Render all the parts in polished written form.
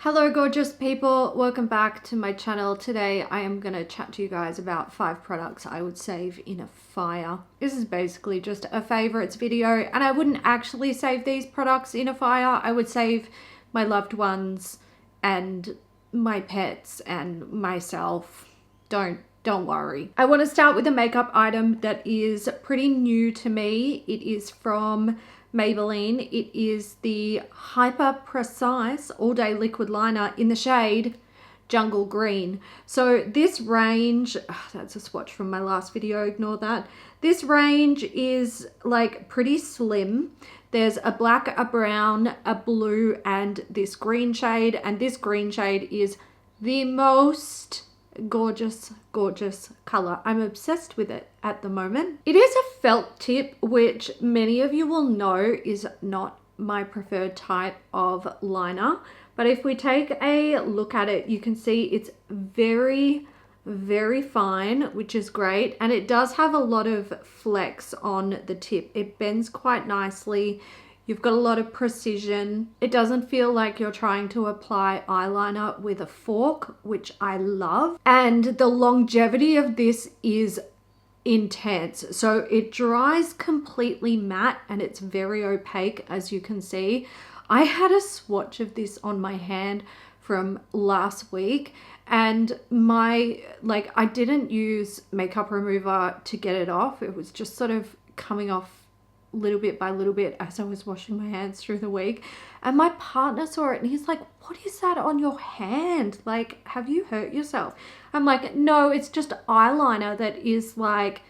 Hello gorgeous people, welcome back to my channel. Today I am going to chat to you guys about 5 products I would save in a fire. This is basically just a favorites video, and I wouldn't actually save these products in a fire. I would save my loved ones and my pets and myself. Don't worry. I want to start with a makeup item that is pretty new to me. It is from Maybelline. It is the Hyper Precise All Day Liquid Liner in the shade Jungle Green. So this range, that's a swatch from my last video, ignore that. This range is like pretty slim. There's a black, a brown, a blue, and this green shade. And this green shade is the most gorgeous color. I'm obsessed with it at the moment. It is a felt tip, which many of you will know is not my preferred type of liner, but if we take a look at it, you can see it's very fine, which is great, and it does have a lot of flex on the tip. It bends quite nicely. You've got a lot of precision. It doesn't feel like you're trying to apply eyeliner with a fork, which I love. And the longevity of this is intense. So it dries completely matte and it's very opaque, as you can see. I had a swatch of this on my hand from last week, and I didn't use makeup remover to get it off. It was just sort of coming off little bit by little bit as I was washing my hands through the week, and my partner saw it and he's like, "What is that on your hand? Like, have you hurt yourself?" I'm like, "No, it's just eyeliner that is like,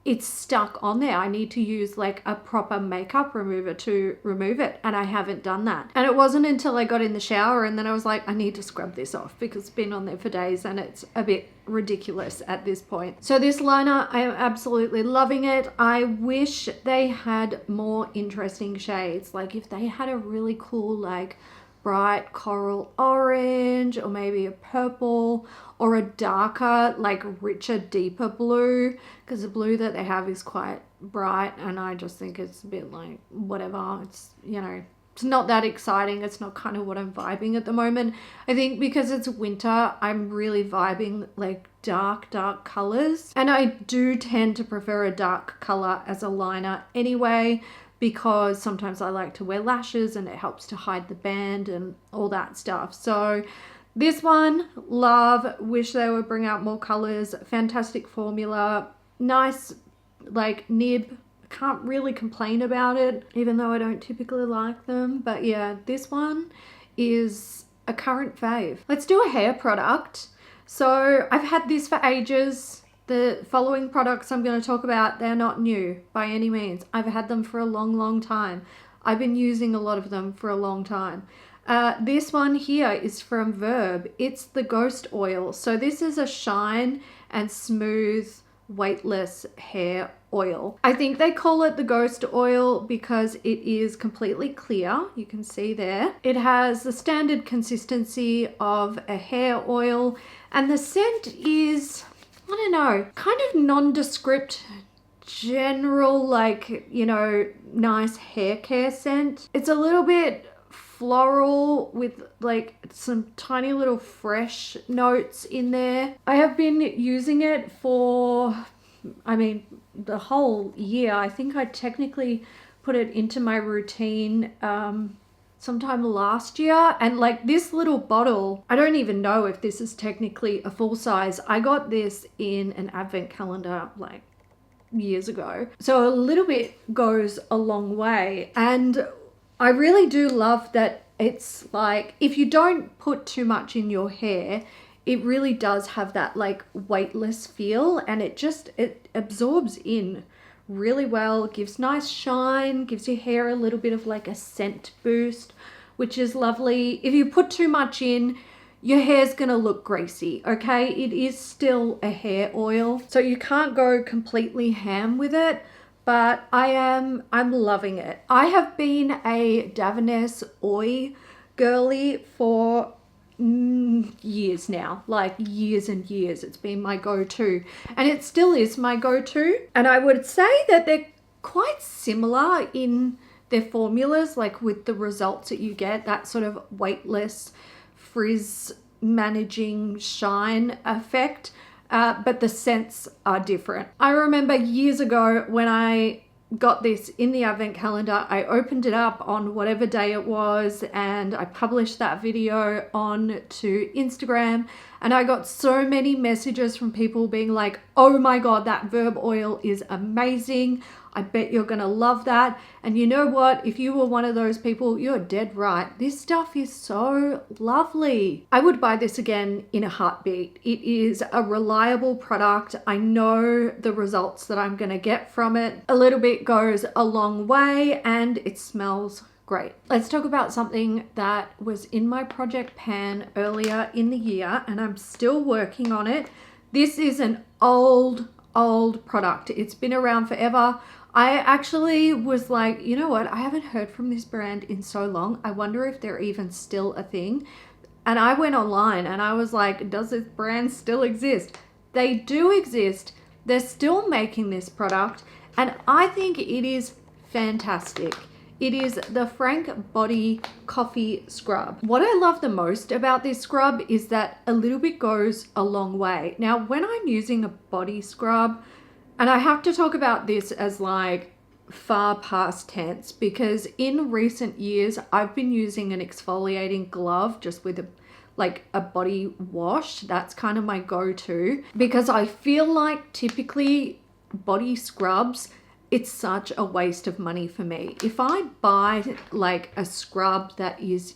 it's stuck on there. I need to use like a proper makeup remover to remove it, and I haven't done that." And it wasn't until I got in the shower and then I was like, I need to scrub this off because it's been on there for days and it's a bit ridiculous at this point. So this liner, I am absolutely loving it. I wish they had more interesting shades. Like if they had a really cool like bright coral orange, or maybe a purple, or a darker, like richer, deeper blue, because the blue that they have is quite bright and I just think it's a bit like whatever. It's, you know, it's not that exciting. It's not kind of what I'm vibing at the moment. I think because it's winter, I'm really vibing like dark colors, and I do tend to prefer a dark color as a liner anyway, because sometimes I like to wear lashes and it helps to hide the band and all that stuff. So this one, love. Wish they would bring out more colors. Fantastic formula. Nice like nib. Can't really complain about it, even though I don't typically like them. But yeah, this one is a current fave. Let's do a hair product. So I've had this for ages. The following products I'm going to talk about, they're not new by any means. I've had them for a long time. I've been using a lot of them for a long time. This one here is from Verb. It's the Ghost Oil. So this is a shine and smooth, weightless hair oil. I think they call it the Ghost Oil because it is completely clear. You can see there. It has the standard consistency of a hair oil, and the scent is, I don't know, kind of nondescript, general, like, you know, nice hair care scent. It's a little bit floral with like some tiny little fresh notes in there. I have been using it for, I mean, the whole year. I think I technically put it into my routine sometime last year, and like this little bottle, I don't even know if this is technically a full size. I got this in an advent calendar like years ago, so a little bit goes a long way. And I really do love that it's like, if you don't put too much in your hair, it really does have that like weightless feel, and it absorbs in really well, gives nice shine, gives your hair a little bit of like a scent boost, which is lovely. If you put too much in, your hair's gonna look greasy, okay? It is still a hair oil, so you can't go completely ham with it, but I'm loving it. I have been a Davines Oil girly for years now, like years and years. It's been my go-to, and it still is my go-to. And I would say that they're quite similar in their formulas, like with the results that you get, that sort of weightless frizz managing shine effect, but the scents are different. I remember years ago when I got this in the advent calendar, I opened it up on whatever day it was and I published that video on to Instagram, and I got so many messages from people being like, oh my god, that verb oil is amazing, I bet you're gonna love that. And you know what, if you were one of those people, you're dead right. This stuff is so lovely. I would buy this again in a heartbeat. It is a reliable product. I know the results that I'm gonna get from it. A little bit goes a long way and it smells great. Let's talk about something that was in my project pan earlier in the year and I'm still working on it. This is an old product. It's been around forever. I actually was like, you know what? I haven't heard from this brand in so long. I wonder if they're even still a thing. And I went online and I was like, does this brand still exist? They do exist. They're still making this product and I think it is fantastic. It is the Frank Body Coffee Scrub. What I love the most about this scrub is that a little bit goes a long way. Now, when I'm using a body scrub, and I have to talk about this as like far past tense, because in recent years, I've been using an exfoliating glove just with a body wash. That's kind of my go-to, because I feel like typically body scrubs, it's such a waste of money for me. If I buy like a scrub that is,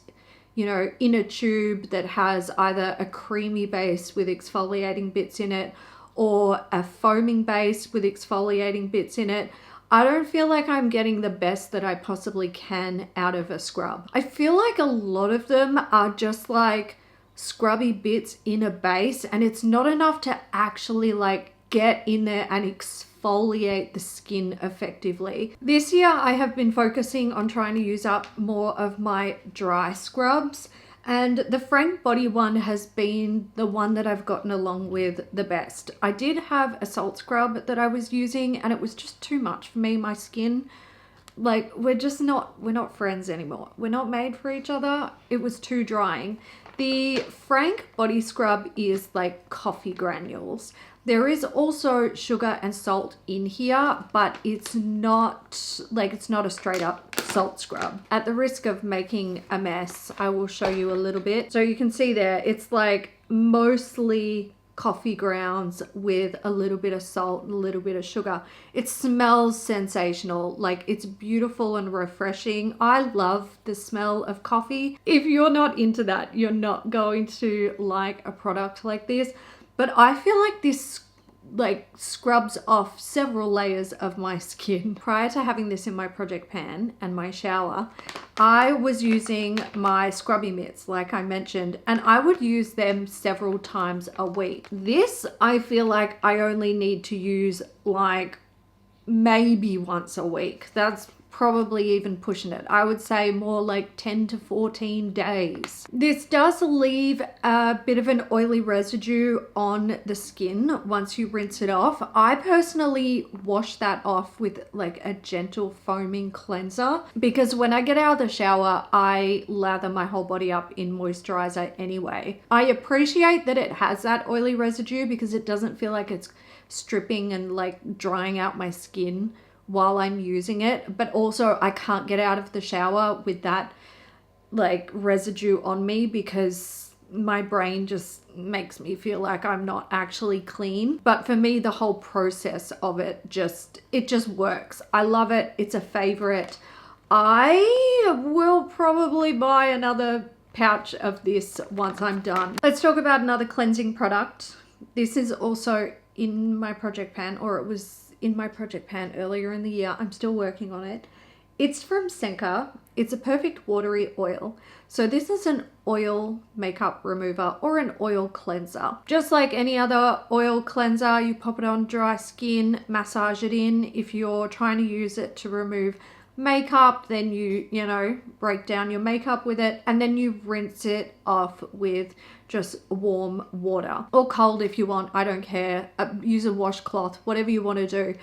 you know, in a tube that has either a creamy base with exfoliating bits in it or a foaming base with exfoliating bits in it, I don't feel like I'm getting the best that I possibly can out of a scrub. I feel like a lot of them are just like scrubby bits in a base and it's not enough to actually like get in there and exfoliate the skin effectively. This year I have been focusing on trying to use up more of my dry scrubs, and the Frank Body one has been the one that I've gotten along with the best. I did have a salt scrub that I was using and it was just too much for me. My skin, like, we're not friends anymore. We're not made for each other. It was too drying. The Frank Body Scrub is like coffee granules. There is also sugar and salt in here, but it's not a straight up salt scrub. At the risk of making a mess, I will show you a little bit. So you can see there, it's like mostly coffee grounds with a little bit of salt and a little bit of sugar. It smells sensational. Like, it's beautiful and refreshing. I love the smell of coffee. If you're not into that, you're not going to like a product like this. But I feel like this like scrubs off several layers of my skin. Prior to having this in my project pan and my shower, I was using my scrubby mitts, like I mentioned, and I would use them several times a week. This, I feel like I only need to use like maybe once a week. That's probably even pushing it. I would say more like 10 to 14 days. This does leave a bit of an oily residue on the skin once you rinse it off. I personally wash that off with like a gentle foaming cleanser, because when I get out of the shower, I lather my whole body up in moisturizer anyway. I appreciate that it has that oily residue because it doesn't feel like it's stripping and like drying out my skin while I'm using it, but also I can't get out of the shower with that like residue on me because my brain just makes me feel like I'm not actually clean. But for me, the whole process of it just works. I love it. It's a favorite. I will probably buy another pouch of this once I'm done. Let's talk about another cleansing product. This is also in my project pan, or it was in my project pan earlier in the year. I'm still working on it. It's from Senka. It's a perfect watery oil. So this is an oil makeup remover or an oil cleanser. Just like any other oil cleanser, you pop it on dry skin, massage it in. If you're trying to use it to remove makeup, then you break down your makeup with it, and then you rinse it off with just warm water, or cold if you want. I don't care. Use a washcloth, whatever you want to do.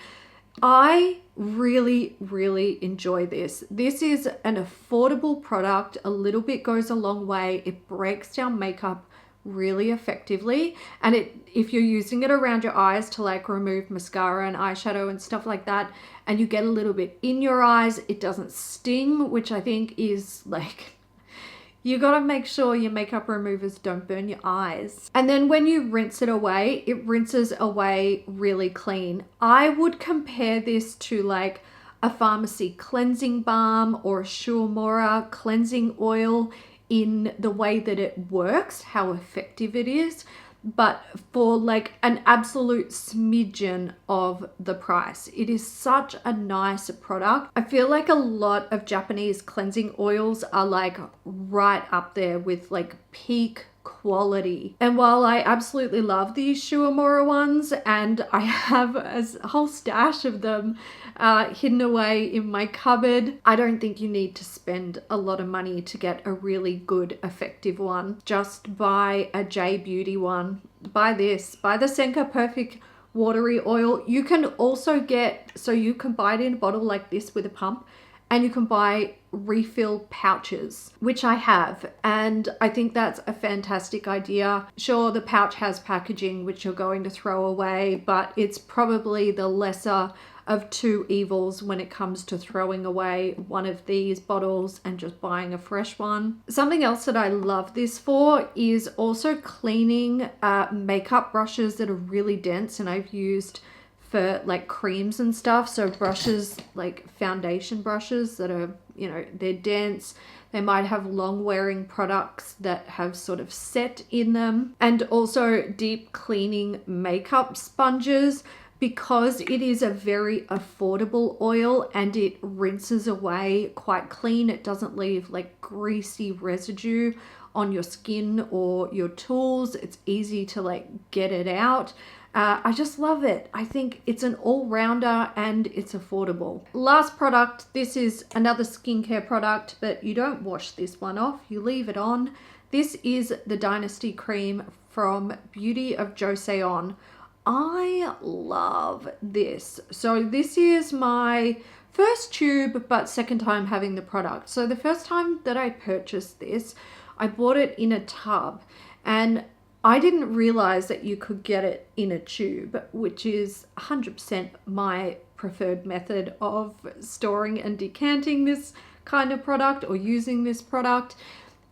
I really, really enjoy this. This is an affordable product. A little bit goes a long way. It breaks down makeup really effectively, and if you're using it around your eyes to like remove mascara and eyeshadow and stuff like that, and you get a little bit in your eyes, it doesn't sting, which I think is like, you gotta make sure your makeup removers don't burn your eyes. And then when you rinse it away, it rinses away really clean. I would compare this to like a pharmacy cleansing balm or a Shuamora cleansing oil in the way that it works, how effective it is, but for like an absolute smidgen of the price. It is such a nice product. I feel like a lot of Japanese cleansing oils are like right up there with like peak quality. And while I absolutely love these Shuamora ones, and I have a whole stash of them hidden away in my cupboard, I don't think you need to spend a lot of money to get a really good effective one. Just buy a J Beauty one. Buy this. Buy the Senka Perfect Watery Oil. You can also get, so you can buy it in a bottle like this with a pump, and you can buy refill pouches, which I have, and I think that's a fantastic idea. Sure, the pouch has packaging which you're going to throw away, but it's probably the lesser of two evils when it comes to throwing away one of these bottles and just buying a fresh one. Something else that I love this for is also cleaning makeup brushes that are really dense, and I've used for like creams and stuff. So brushes, like foundation brushes that are, you know, they're dense. They might have long wearing products that have sort of set in them. And also deep cleaning makeup sponges, because it is a very affordable oil and it rinses away quite clean. It doesn't leave like greasy residue on your skin or your tools. It's easy to like get it out. I just love it. I think it's an all-rounder and it's affordable. Last product, this is another skincare product, but you don't wash this one off, you leave it on. This is the Dynasty Cream from Beauty of Joseon. I love this. So this is my first tube, but second time having the product. So the first time that I purchased this, I bought it in a tub, and I didn't realize that you could get it in a tube, which is 100% my preferred method of storing and decanting this kind of product or using this product.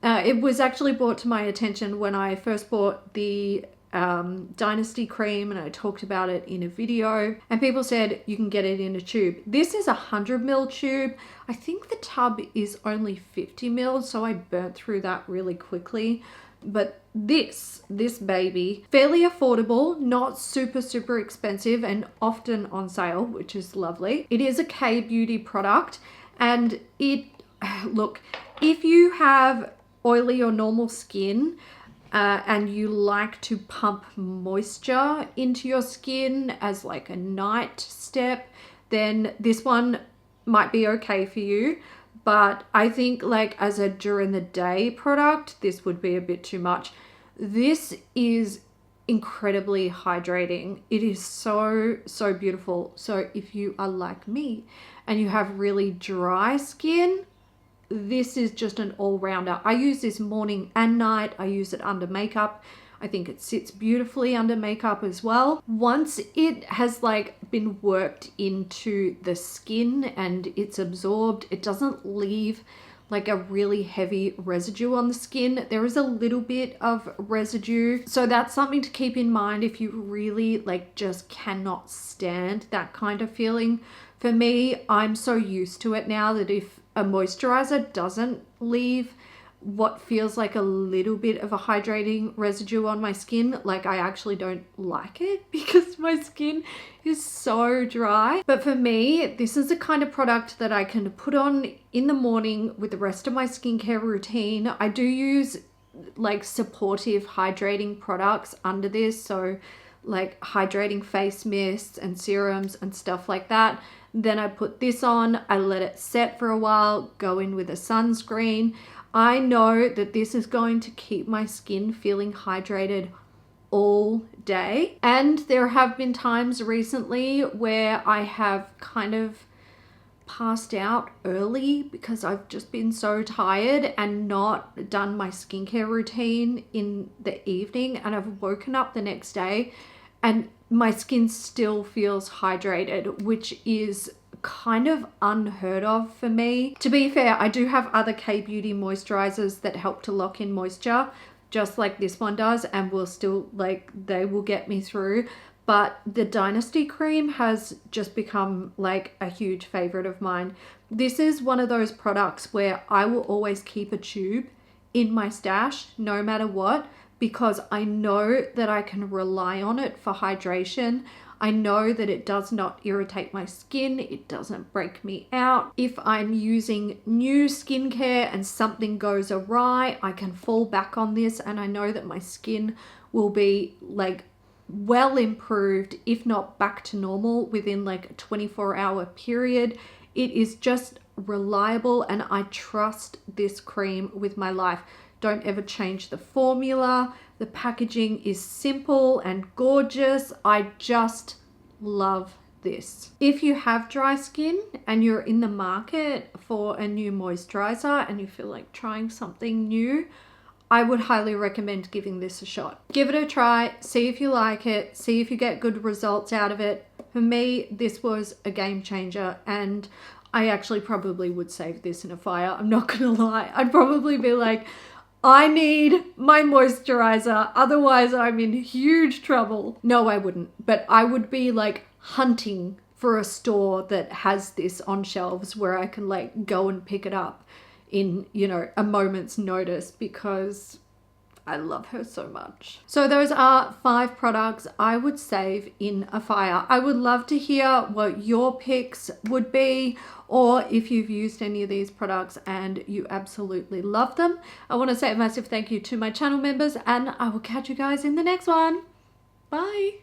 It was actually brought to my attention when I first bought the Dynasty Cream, and I talked about it in a video, and people said you can get it in a tube. This is a 100ml tube. I think the tub is only 50ml, so I burnt through that really quickly. But this baby, fairly affordable, not super expensive, and often on sale, which is lovely. It is a K-beauty product, and it, look, if you have oily or normal skin, and you like to pump moisture into your skin as like a night step, then this one might be okay for you. But I think like as a during the day product, this would be a bit too much. This is incredibly hydrating. It is so beautiful. So if you are like me and you have really dry skin, this is just an all-rounder. I use this morning and night. I use it under makeup. I think it sits beautifully under makeup as well. Once it has like been worked into the skin and it's absorbed, it doesn't leave like a really heavy residue on the skin. There is a little bit of residue. So that's something to keep in mind if you really like just cannot stand that kind of feeling. For me, I'm so used to it now that if a moisturizer doesn't leave what feels like a little bit of a hydrating residue on my skin, like I actually don't like it because my skin is so dry. But for me, this is the kind of product that I can put on in the morning with the rest of my skincare routine. I do use like supportive hydrating products under this, so like hydrating face mists and serums and stuff like that. Then I put this on, I let it set for a while, go in with a sunscreen. I know that this is going to keep my skin feeling hydrated all day. And there have been times recently where I have kind of passed out early because I've just been so tired and not done my skincare routine in the evening, and I've woken up the next day and my skin still feels hydrated, which is kind of unheard of for me. To be fair, I do have other K-Beauty moisturizers that help to lock in moisture, just like this one does, and will still, like, they will get me through. But the Dynasty cream has just become like a huge favorite of mine. This is one of those products where I will always keep a tube in my stash no matter what, because I know that I can rely on it for hydration. I know that it does not irritate my skin. It doesn't break me out. If I'm using new skincare and something goes awry, I can fall back on this, and I know that my skin will be like well improved, if not back to normal, within like a 24-hour period. It is just reliable, and I trust this cream with my life. Don't ever change the formula. The packaging is simple and gorgeous. I just love this. If you have dry skin and you're in the market for a new moisturizer and you feel like trying something new, I would highly recommend giving this a shot. Give it a try, see if you like it, see if you get good results out of it. For me, this was a game changer, and I actually probably would save this in a fire. I'm not gonna lie. I'd probably be like, I need my moisturizer, otherwise I'm in huge trouble. No, I wouldn't, but I would be like hunting for a store that has this on shelves where I can like go and pick it up in, you know, a moment's notice, because I love her so much. So those are 5 products I would save in a fire. I would love to hear what your picks would be, or if you've used any of these products and you absolutely love them. I want to say a massive thank you to my channel members, and I will catch you guys in the next one. Bye.